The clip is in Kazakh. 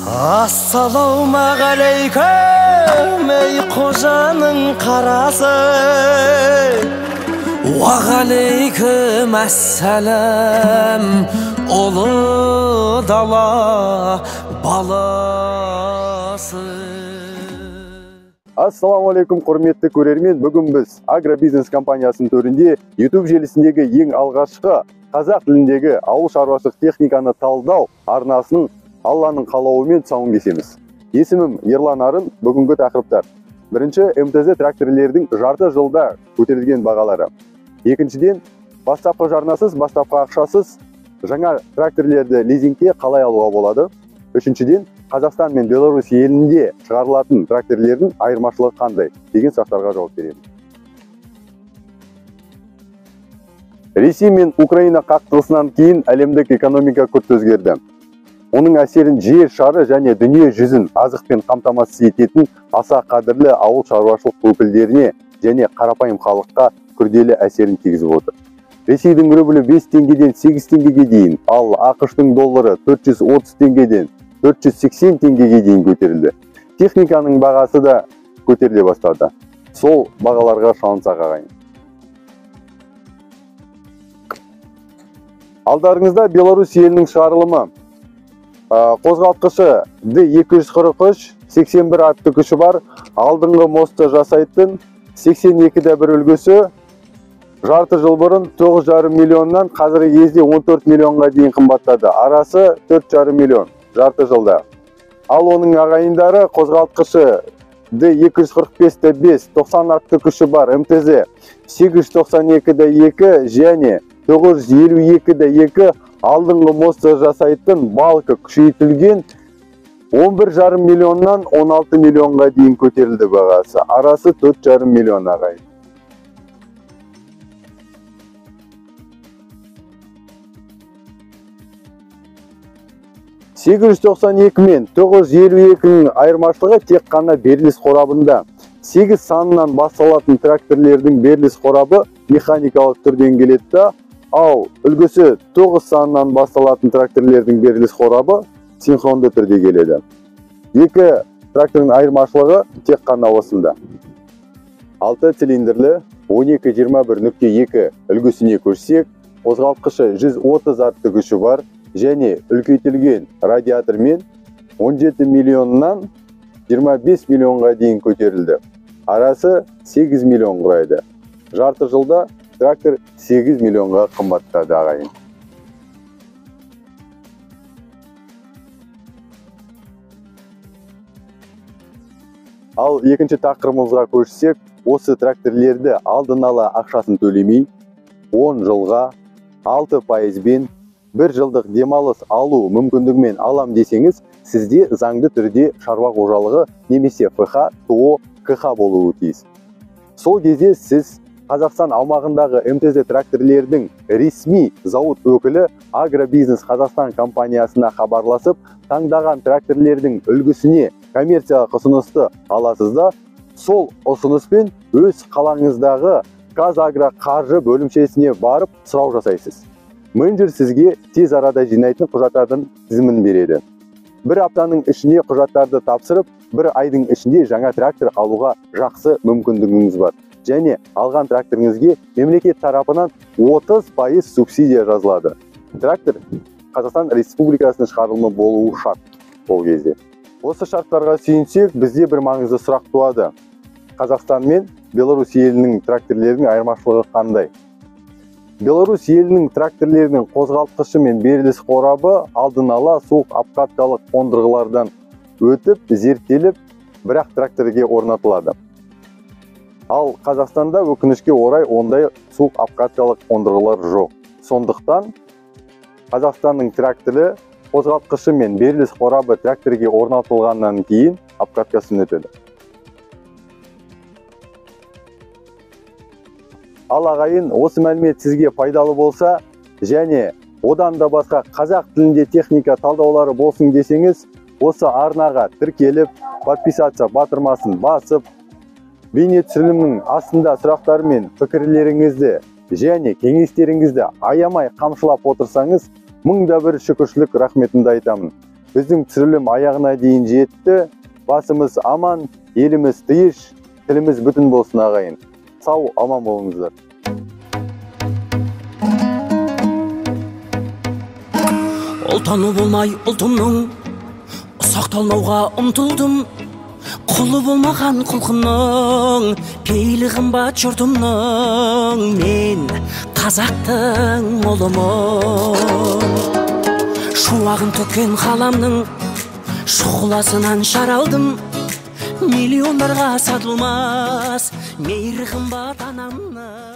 Ассалаумағалейкум, ей қожаның қарасы. Уағалейкум ассалам, ұлы дала баласы. Ассаламу алейкум, құрметті көрермен. Бүгін біз агробизнес компаниясының төрінде YouTube желісіндегі ең алғашқы қазақ тіліндегі ауыл шаруашылық техниканы талдау арнасының Алланың қалауымен тұсауын кесеміз. Есімім Ерлан Арын. Бүгінгі тақырыптар: бірінші, МТЗ тракторлердің жарты жылда көтерілген бағалары. Екіншіден, бастапқы жарнасыз, бастапқы ақшасыз жаңа тракторлерді лизингке қалай алуға болады. Үшіншіден, Қазақстан мен Беларусь елінде шығарылатын тракторлердің айырмашылығы қандай деген сұрақтарға жауап беремін. Ресей мен Украина қақтығысынан кейін әлемдік экономика күрт өзгерді. Оның әсерін жер шары және дүние жүзін азықпен қамтамасыз ететін аса қадірлі ауыл шаруашылық өкілдеріне және қарапайым халыққа күрделі әсерін тигізіп отыр. Ресейдің рублі 5 теңгеден 8 теңгеге дейін, ал ақш-тың доллары 430 теңгеден 480 теңгеге дейін көтерілді. Техниканың бағасы да көтеріле бастады. Сол бағаларға шалынсақ ағайын. Алдарыңызда Беларусь елінің шығарылымы. Қозғалтқышы D243 81 атты күші бар, алдыңғы мостты жасайтын 82-де бір үлгісі жарты жыл бұрын 9,5 миллионнан қазіргі кезде 14 миллионға дейін қымбаттады. Арасы 4,5 миллион жарты жылда. Ал оның ағайындары қозғалтқышы D245-5 90 атты күші бар МТЗ 892-2 және 952-2 алдыңғы мостты жасайтын балка күшейтілген 11,5 миллионнан 16 миллионға дейін көтерілді бағасы. Арасы 4,5 миллион ағайын. (892) мен 952-ның айырмашылығы тек қана беріліс қорабында. 8 санынан басталатын тракторлердің беріліс қорабы механикалық түрден келеді, ал үлгісі 9 санынан басталатын тракторлердің беріліс қорабы синхронды түрде келеді. Екі трактордың айырмашылығы тек қана осында. 6 цилиндрлі 1221.2 үлгісіне көшсек, қозғалтқышы 130 атты күші бар және үлкейтілген радиатормен 17 миллионнан 25 миллионға дейін көтерілді. Арасы 8 миллион құрайды. Жарты жылда трактор 8 миллионға қымбаттады ағайын. Ал екінші тақырыбымызға көшсек, осы тракторлерді алдын ала ақшасын төлемей, 10 жылға 6%-бен 1 жылдық демалыс алу мүмкіндігімен алам десеңіз, сізде заңды түрде шаруа қожалығы немесе ФХ, ТО, КХ болуы тиіс. Сол кезде сіз Қазақстан аумағындағы МТЗ тракторлердің ресми зауыт өкілі Агробизнес Қазақстан компаниясына хабарласып, таңдаған тракторлердің үлгісіне коммерциялық ұсынысты аласыз да, сол ұсыныспен өз қалаңыздағы Қазагро қаржы бөлімшесіне барып сұрау жасайсыз. Менеджер сізге тез арада жинайтын құжаттардың тізімін береді. Бір аптаның ішінде құжаттарды тапсырып, бір айдың ішінде жаңа трактор алуға жақсы мүмкіндігіңіз бар. Және алған тракторыңызге мемлекет тарапынан 30% субсидия жазылады. Трактор Қазақстан Республикасының шығарылымы болуы шарт ол кезде. Осы шарттарға сүйенсек, бізде бір маңызды сұрақ туады. Қазақстан мен Беларусь елінің тракторлерінің айырмашылығы қандай? Беларусь елінің тракторлерінің қозғалтқышы мен беріліс қорабы алдын ала суық обкаткалық қондырғылардан өтіп, зерттеліп, бірақ тракторге орнатылады. Ал Қазақстанда өкінішке орай ондай суық обкаткалық қондырғылар жоқ. Сондықтан Қазақстанның тракторы қозғалтқышы мен беріліс қорабы тракторге орнатылғаннан кейін обкаткасын өтеді. Ал ағайын, осы мәлімет сізге пайдалы болса және одан да басқа қазақ тілінде техника талдаулары болсын десеңіз, осы арнаға тіркеліп, подписация батырмасын басып, бейне түсірілімнің астында сұрақтар мен пікірлеріңізді және кеңестеріңізді аямай қамшылап отырсаңыз, мыңда бір шүкіршілік рахметімді айтамын. Біздің түсірілім аяғына дейін жетті. Басымыз аман, еліміз тыныш, тіліміз бүтін болсын ағайын. Сау, аман болыңыздар. Ұлтаны болмай ұлтымның, сақталмауға ұмтылдым. Құлы болмаған құлқынның, пейлі қымбат жұртымның. Мен қазақтың ұлымын. Шуағын төккен қаламның, шұғыласынан шаралдым. Миллиондарға сатылмас, мейірі қымбат анамның.